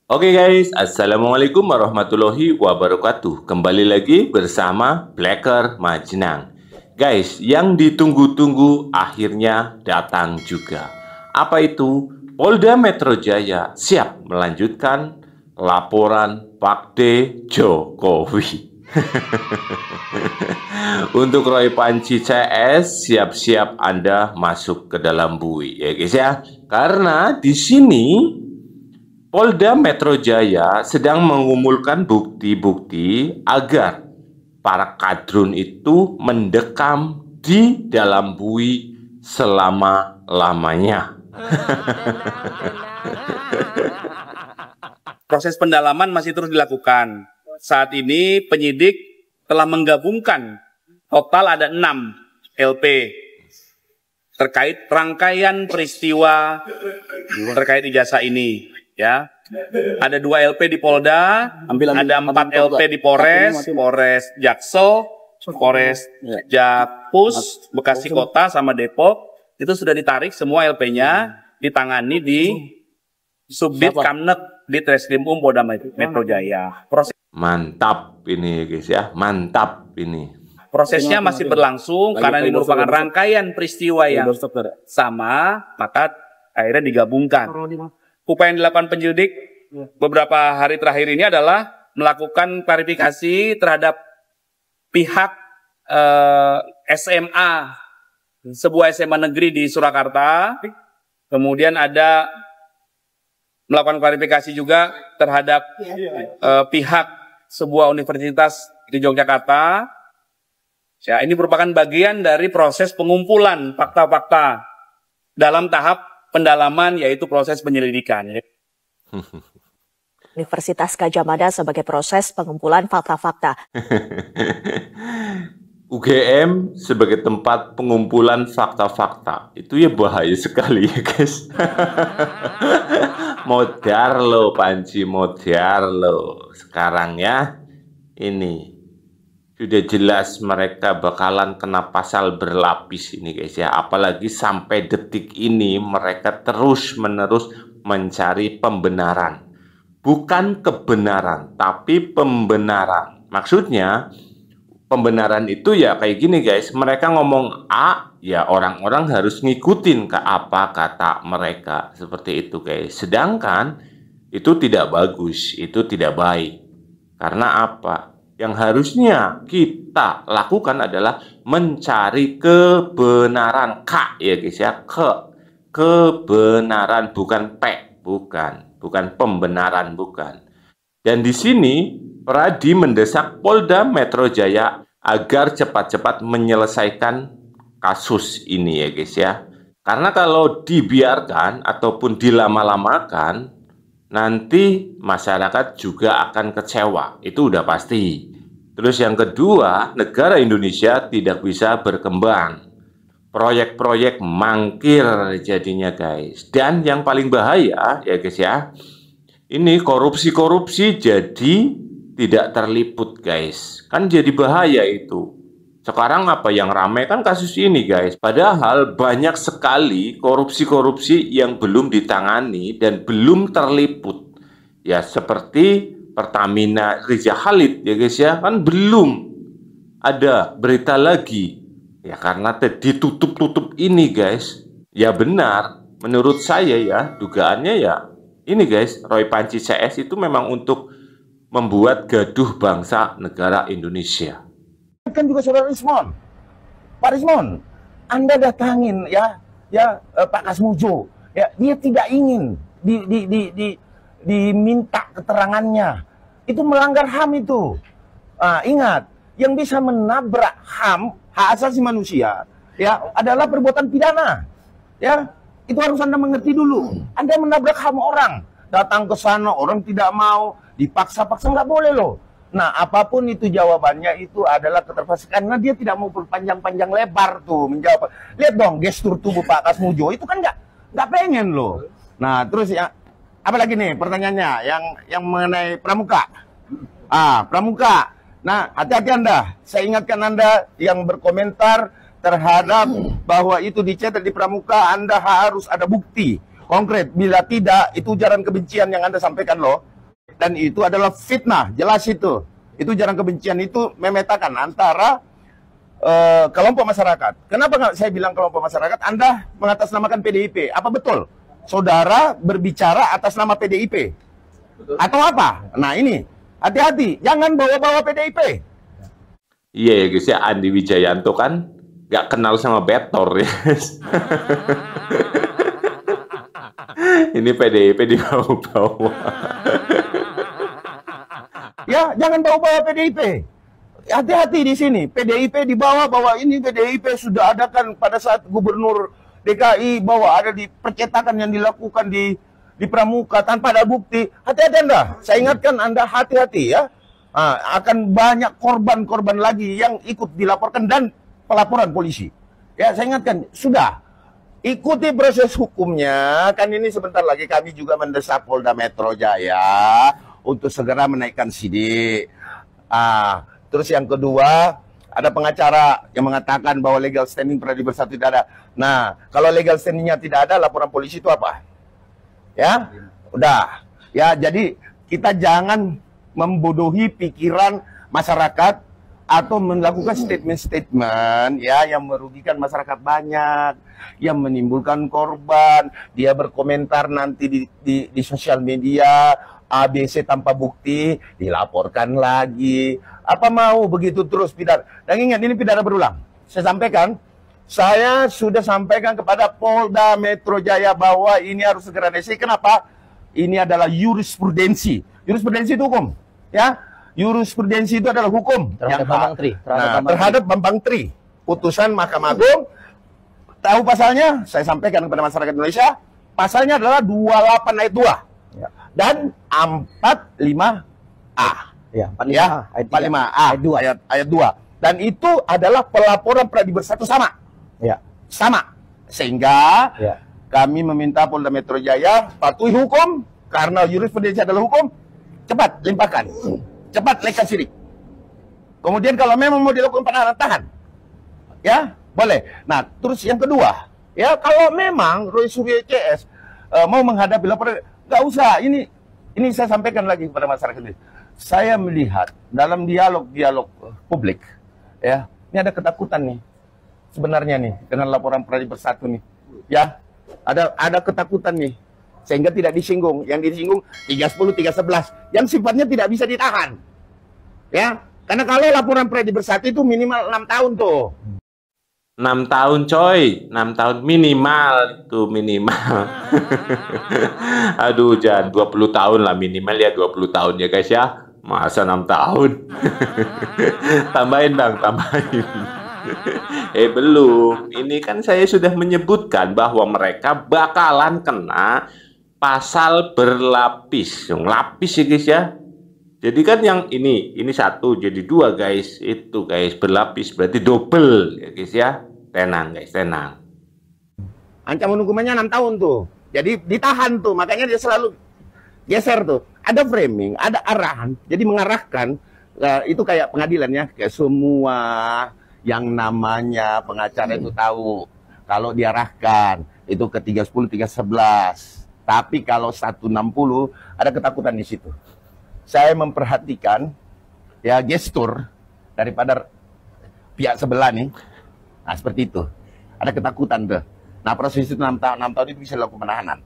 Oke guys, Assalamualaikum warahmatullahi wabarakatuh. Kembali lagi bersama Blacker Majnang. Guys, yang ditunggu-tunggu akhirnya datang juga. Apa itu? Polda Metro Jaya siap melanjutkan laporan Pak D. Jokowi. Untuk Roy Panci CS, siap-siap Anda masuk ke dalam bui ya guys ya. Karena di sini Polda Metro Jaya sedang mengumpulkan bukti-bukti agar para kadrun itu mendekam di dalam bui selama-lamanya. Proses pendalaman masih terus dilakukan. Saat ini penyidik telah menggabungkan total ada 6 LP terkait rangkaian peristiwa terkait ijazah ini. Ya, ada 2 LP di Polda, ada 4 LP di Polres, Polres Jaksel, Polres Jakpus, Bekasi Kota sama Depok. Itu sudah ditarik semua LP-nya, ditangani di Subdit Kamnek di Treskrimum Polda Metro Jaya. Mantap ini guys ya, mantap ini. Prosesnya masih berlangsung karena ini merupakan rangkaian peristiwa yang sama, maka akhirnya digabungkan. Upaya yang dilakukan penyidik beberapa hari terakhir ini adalah melakukan klarifikasi terhadap pihak SMA, sebuah SMA negeri di Surakarta. Kemudian ada melakukan klarifikasi juga terhadap pihak sebuah universitas di Yogyakarta. Ya, ini merupakan bagian dari proses pengumpulan fakta-fakta dalam tahap pendalaman, yaitu proses penyelidikan. Universitas Gadjah Mada sebagai proses pengumpulan fakta-fakta. UGM sebagai tempat pengumpulan fakta-fakta. Itu ya bahaya sekali ya guys. Modar lo Panci, modar lo. Sekarang ya, ini sudah jelas mereka bakalan kena pasal berlapis ini guys ya. Apalagi sampai detik ini mereka terus-menerus mencari pembenaran. Bukan kebenaran, tapi pembenaran. Maksudnya, pembenaran itu ya kayak gini guys. Mereka ngomong A, ya orang-orang harus ngikutin ke apa kata mereka. Seperti itu guys. Sedangkan, itu tidak bagus, itu tidak baik. Karena apa? Yang harusnya kita lakukan adalah mencari kebenaran. K ya guys ya. Kebenaran, bukan P. Bukan pembenaran, bukan. Dan di sini Pradi mendesak Polda Metro Jaya agar cepat-cepat menyelesaikan kasus ini ya guys ya. Karena kalau dibiarkan ataupun dilama-lamakan, nanti masyarakat juga akan kecewa, itu udah pasti. Terus yang kedua, negara Indonesia tidak bisa berkembang. Proyek-proyek mangkir jadinya guys. Dan yang paling bahaya ya guys ya, ini korupsi-korupsi jadi tidak terliput guys. Kan jadi bahaya itu. Sekarang apa yang ramai kan kasus ini guys. Padahal banyak sekali korupsi-korupsi yang belum ditangani dan belum terliput. Ya seperti Pertamina Rija Khalid ya guys ya. Kan belum ada berita lagi. Ya karena ditutup-tutup ini guys. Ya benar. Menurut saya ya dugaannya ya ini guys. Roy Panci CS itu memang untuk membuat gaduh bangsa negara Indonesia. Kan juga saudara Rismon, Pak Rismon, Anda datangin Pak Kasmujo, ya dia tidak ingin diminta keterangannya, itu melanggar HAM itu. Ingat, yang bisa menabrak HAM, hak asasi manusia, ya adalah perbuatan pidana, ya itu harus Anda mengerti dulu. Anda menabrak HAM orang, datang ke sana orang tidak mau, dipaksa-paksa nggak boleh loh. Nah, apapun itu jawabannya itu adalah keterpaksaan karena dia tidak mau berpanjang-panjang lebar tuh menjawab. Lihat dong gestur tubuh Pak Kasmujo itu kan nggak pengen loh. Nah, terus ya apa lagi nih pertanyaannya yang mengenai pramuka. Pramuka. Nah, hati-hati Anda. Saya ingatkan Anda yang berkomentar terhadap bahwa itu dicetak di pramuka, Anda harus ada bukti konkret. Bila tidak, itu ujaran kebencian yang Anda sampaikan loh. Dan itu adalah fitnah, jelas itu. Itu ujaran kebencian, itu memetakan antara kelompok masyarakat. Kenapa nggak saya bilang kelompok masyarakat? Anda mengatasnamakan PDIP. Apa betul? Saudara berbicara atas nama PDIP? Atau apa? Nah ini, hati-hati. Jangan bawa-bawa PDIP. Iya ya guys ya, Andi Wijayanto kan nggak kenal sama Betor ya. Ini PDIP dibawa-bawa. Ya, jangan bawa-bawa PDIP. Hati-hati di sini. PDIP dibawa bahwa ini PDIP sudah ada kan pada saat Gubernur DKI, bahwa ada di percetakan yang dilakukan di Pramuka tanpa ada bukti. Hati-hati Anda. Saya ingatkan Anda hati-hati ya. Akan banyak korban-korban lagi yang ikut dilaporkan dan pelaporan polisi. Ya, saya ingatkan, sudah. Ikuti proses hukumnya. Kan ini sebentar lagi kami juga mendesak Polda Metro Jaya untuk segera menaikkan sidik. Terus yang kedua, ada pengacara yang mengatakan bahwa legal standing Pradi Bersatu tidak ada. Nah, kalau legal standingnya tidak ada, laporan polisi itu apa? Ya, udah. Ya, jadi kita jangan membodohi pikiran masyarakat atau melakukan statement-statement ya yang merugikan masyarakat banyak, yang menimbulkan korban. Dia berkomentar nanti di sosial media ABC tanpa bukti, dilaporkan lagi. Apa mau begitu terus pidana? Dan ingat, ini pidana berulang. Saya sudah sampaikan kepada Polda Metro Jaya bahwa ini harus segera diselesaikan. Kenapa? Ini adalah jurisprudensi. Jurisprudensi itu hukum, ya. Jurisprudensi itu adalah hukum terhadap Bambang Tri. Terhadap Bambang Tri. Putusan Mahkamah Agung. Tahu pasalnya? Saya sampaikan kepada masyarakat Indonesia. Pasalnya adalah 28 ayat 2. Ya. Dan 45A. Ya, 45A, Ya, ayat 45A, ayat 2. Dan itu adalah pelaporan Pradi Bersatu sama. Ya. Sama. Sehingga Ya. kami meminta Polda Metro Jaya patuhi hukum, karena jurisprudensi adalah hukum. Cepat limpahkan. Cepat naikkan sidik. Kemudian kalau memang mau dilakukan penahanan, tahan. Ya, boleh. Nah, terus yang kedua, ya kalau memang Roy Suryo CS mau menghadapi laporan, nggak usah. Ini saya sampaikan lagi kepada masyarakat ini. Saya melihat dalam dialog publik, ya, ini ada ketakutan nih sebenarnya nih dengan laporan Pradi Bersatu nih, ya, ada ketakutan nih sehingga tidak disinggung. Yang disinggung 310, 311 yang sifatnya tidak bisa ditahan, ya, karena kalau laporan Pradi Bersatu itu minimal 6 tahun tuh. 6 tahun coy, 6 tahun minimal itu minimal. Aduh, jangan 20 tahun lah minimal ya, 20 tahun ya guys ya. Masa 6 tahun? Tambahin Bang, tambahin. Belum. Ini kan saya sudah menyebutkan bahwa mereka bakalan kena pasal berlapis. Lapis ya guys ya. Jadi kan yang ini 1 jadi 2 guys. Itu guys berlapis berarti double ya guys ya. Tenang guys, tenang. Ancaman hukumannya 6 tahun tuh. Jadi ditahan tuh, makanya dia selalu geser tuh. Ada framing, ada arahan. Jadi mengarahkan, itu kayak pengadilan ya. Kayak semua yang namanya pengacara itu tahu. Kalau diarahkan, itu ke 310, 311. Tapi kalau 160, ada ketakutan di situ. Saya memperhatikan ya gestur daripada pihak sebelah nih. Nah, seperti itu. Ada ketakutan tuh. Nah, proses itu 6 tahun itu bisa dilakukan penahanan.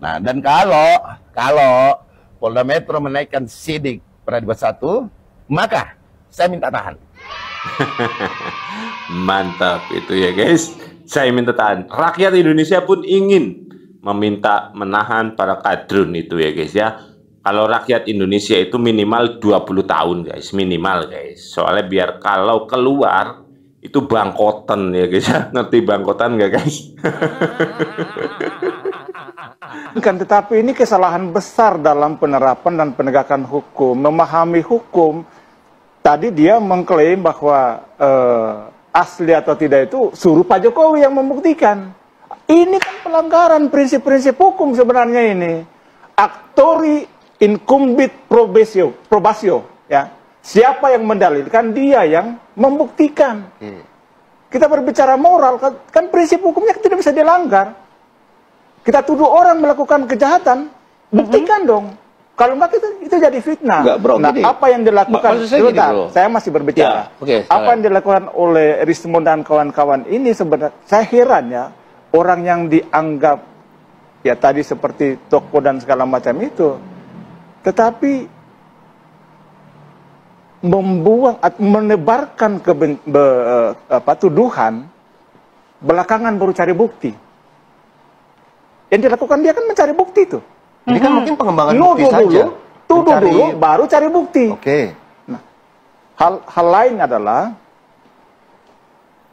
Nah, dan kalau Polda Metro menaikkan sidik Pradi Bersatu, maka saya minta tahan. Mantap itu ya guys. Saya minta tahan. Rakyat Indonesia pun ingin meminta menahan para kadrun itu ya guys ya. Kalau rakyat Indonesia itu minimal 20 tahun guys, minimal guys. Soalnya biar kalau keluar itu bangkotan ya guys ya. Ngerti bangkotan nggak guys? Kan, tetapi ini kesalahan besar dalam penerapan dan penegakan hukum, memahami hukum. Tadi dia mengklaim bahwa asli atau tidak itu suruh Pak Jokowi yang membuktikan. Ini kan pelanggaran prinsip-prinsip hukum sebenarnya ini. Actori incumbit probatio, ya. Siapa yang mendalilkan, dia yang membuktikan. Kita berbicara moral, kan prinsip hukumnya tidak bisa dilanggar. Kita tuduh orang melakukan kejahatan, buktikan dong. Kalau enggak itu jadi fitnah. Enggak, bro, nah, gini. apa yang dilakukan? Maksud saya gini, bro. Saya masih berbicara. Ya, apa yang dilakukan oleh Rismond dan kawan-kawan ini sebenarnya saya heran ya, orang yang dianggap ya tadi seperti tokoh dan segala macam itu, tetapi menebarkan tuduhan belakangan baru cari bukti. Yang dilakukan dia kan mencari bukti itu. Ini kan mungkin pengembangan bukti saja. Tuduh dulu, baru cari bukti. Oke. Nah, hal lain adalah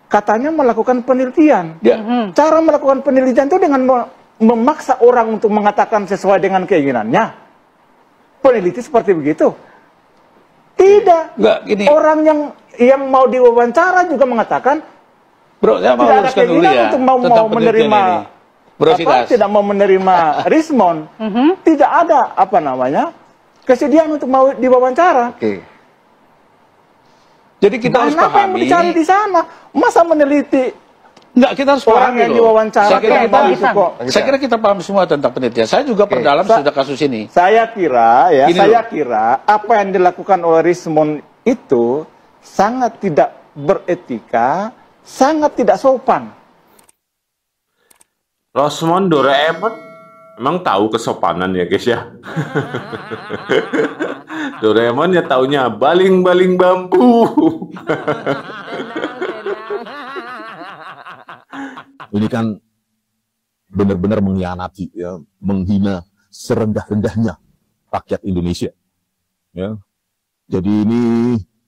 katanya melakukan penelitian. Ya. Cara melakukan penelitian itu dengan memaksa orang untuk mengatakan sesuai dengan keinginannya. Peneliti seperti begitu. Tidak. Enggak, gini. Orang yang mau diwawancara juga mengatakan Bro, saya mau tidak ada luruskan dulu keinginan ya. untuk mau tentang penelitian menerima ini. Bro Sidas. tidak mau menerima Rismond. Tidak ada kesediaan untuk mau diwawancara. Oke. Jadi kita harus Dan apa yang pahami. dicari di sana? Masa meneliti Enggak, kita harus orang pahami yang loh. diwawancara? Saya kira kita, Bagus kok. saya kira kita paham semua tentang penelitian. Saya juga perdalam sudah kasus ini. Saya kira Gini kira apa yang dilakukan oleh Rismond itu sangat tidak beretika, sangat tidak sopan. Rosmond Doraemon emang tahu kesopanan ya guys ya. Doraemon ya taunya baling-baling bambu. Ini kan benar-benar mengkhianati, ya, menghina serendah-rendahnya rakyat Indonesia. Ya. Jadi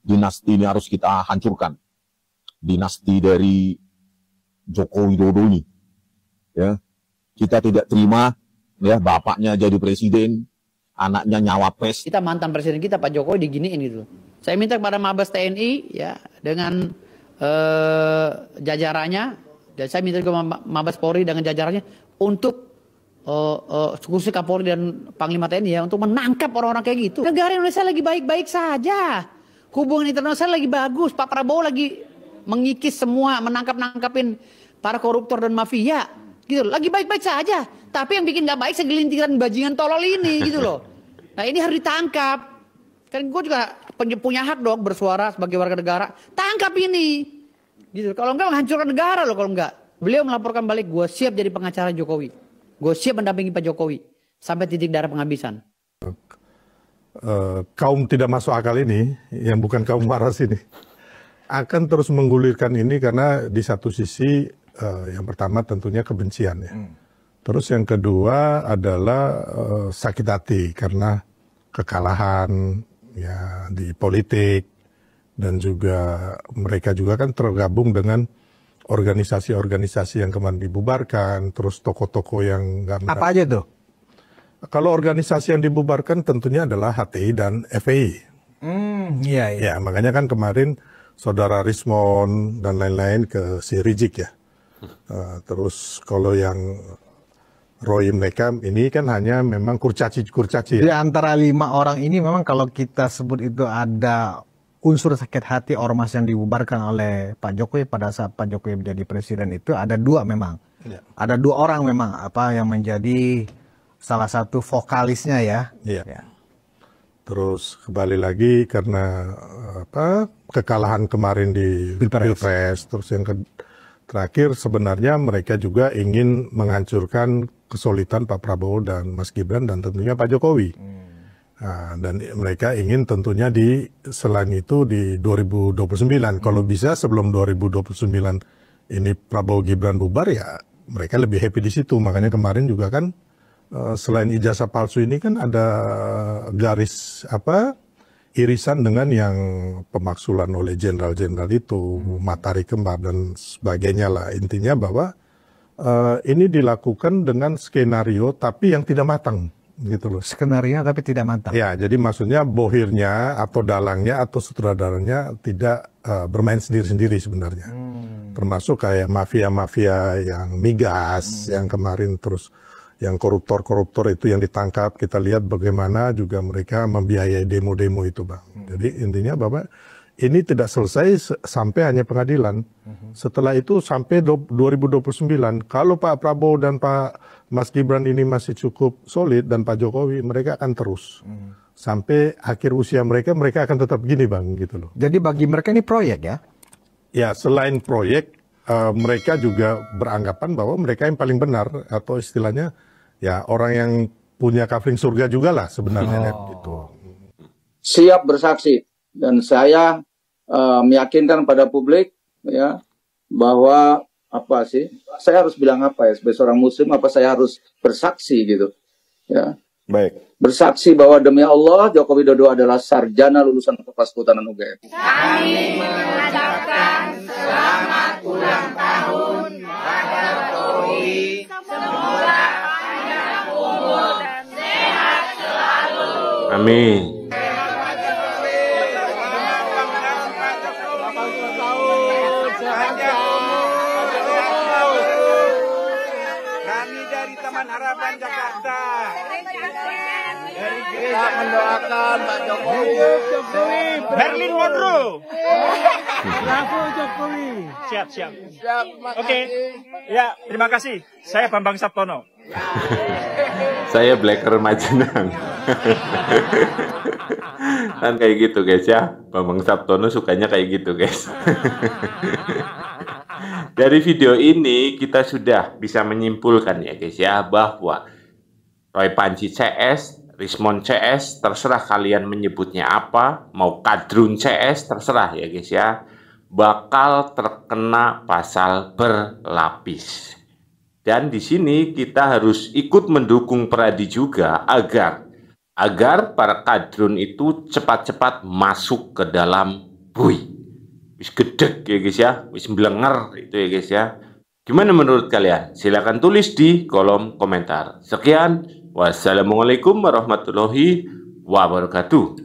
dinasti ini harus kita hancurkan. Dinasti dari Joko Widodo ini. Ya. Kita tidak terima ya bapaknya jadi presiden, anaknya nyawapres. Kita mantan presiden kita Pak Jokowi diginiin gitu. Saya minta kepada Mabes TNI ya dengan jajarannya, dan saya minta juga Mabes Polri dengan jajarannya untuk kursi Kapolri dan Panglima TNI ya untuk menangkap orang-orang kayak gitu. Negara Indonesia lagi baik-baik saja, hubungan internasional lagi bagus, Pak Prabowo lagi mengikis semua, menangkap-nangkapin para koruptor dan mafia, gitu. Lagi baik-baik saja, tapi yang bikin nggak baik segelintiran bajingan tolol ini, gitu loh. Nah ini harus ditangkap. Kan gue juga punya hak dong bersuara sebagai warga negara. Tangkap ini, gitu. Kalau enggak menghancurkan negara loh. Kalau enggak, beliau melaporkan balik, gue siap jadi pengacara Jokowi, gue siap mendampingi Pak Jokowi sampai titik darah penghabisan. Kaum tidak masuk akal ini, yang bukan kaum waras ini, akan terus menggulirkan ini karena di satu sisi yang pertama tentunya kebencian ya. Terus yang kedua adalah sakit hati karena kekalahan ya di politik, dan juga mereka juga kan tergabung dengan organisasi-organisasi yang kemarin dibubarkan, terus tokoh-tokoh yang nggak. Apa aja tuh? Kalau organisasi yang dibubarkan tentunya adalah HTI dan FPI. Iya. Ya, makanya kan kemarin saudara Rismond dan lain-lain ke si Rizik ya. Terus kalau yang Roy mereka ini kan hanya memang kurcaci Di ya. antara 5 orang ini memang kalau kita sebut itu ada unsur sakit hati ormas yang dibubarkan oleh Pak Jokowi pada saat Pak Jokowi menjadi presiden itu ada 2 memang. Ya. Ada 2 orang memang yang menjadi salah satu vokalisnya ya. Iya. Ya. Terus kembali lagi karena kekalahan kemarin di Pilpres. Terus yang terakhir sebenarnya mereka juga ingin menghancurkan kesolidan Pak Prabowo dan Mas Gibran dan tentunya Pak Jokowi. Nah, dan mereka ingin tentunya selain itu di 2029. Kalau bisa sebelum 2029 ini Prabowo Gibran bubar ya mereka lebih happy di situ. Makanya kemarin juga kan selain ijazah palsu ini kan ada garis irisan dengan yang pemaksulan oleh jenderal-jenderal itu, matahari kembar dan sebagainya lah. Intinya bahwa ini dilakukan dengan skenario tapi yang tidak matang, gitu loh. Skenario tapi tidak matang. Ya, jadi maksudnya bohirnya atau dalangnya atau sutradaranya tidak bermain sendiri-sendiri sebenarnya. Termasuk kayak mafia-mafia yang migas, yang kemarin terus yang koruptor-koruptor itu yang ditangkap, kita lihat bagaimana juga mereka membiayai demo-demo itu, Bang. Jadi intinya Bapak, ini tidak selesai sampai hanya pengadilan. Setelah itu sampai 2029, kalau Pak Prabowo dan Pak Mas Gibran ini masih cukup solid dan Pak Jokowi, mereka akan terus. Sampai akhir usia mereka akan tetap gini Bang, gitu loh. Jadi bagi mereka ini proyek ya? Ya, selain proyek, mereka juga beranggapan bahwa mereka yang paling benar, atau istilahnya ya orang yang punya kafling surga juga lah sebenarnya. Gitu. Siap bersaksi, dan saya meyakinkan pada publik ya bahwa apa sih, saya harus bilang apa ya sebagai seorang muslim, apa saya harus bersaksi gitu ya. Baik. Bersaksi bahwa demi Allah Joko Widodo adalah sarjana lulusan Fakultas Kehutanan UGM. Kami mengucapkan selamat ulang tahun pada Jokowi. Semoga panjang umur dan sehat selalu. Amin. Kami dari Taman Harapan Jakarta. Dari gereja mendoakan Pak Jokowi. Berlin Monroe. Bravo Jokowi. Siap. Oke. Ya, terima kasih. Saya Bambang Saptono. Saya Blacker Majenang. Kan kayak gitu guys ya. Bambang Saptono sukanya kayak gitu guys. Dari video ini kita sudah bisa menyimpulkan ya guys ya, bahwa Roy Panji CS, Rismond CS, terserah kalian menyebutnya apa, mau Kadrun CS, terserah ya guys ya, bakal terkena pasal berlapis. Dan di sini kita harus ikut mendukung Peradi juga agar para kadrun itu cepat-cepat masuk ke dalam bui. Wis gedek ya guys ya, wis mblenger itu ya guys ya. Gimana menurut kalian? Silahkan tulis di kolom komentar. Sekian, wassalamualaikum warahmatullahi wabarakatuh.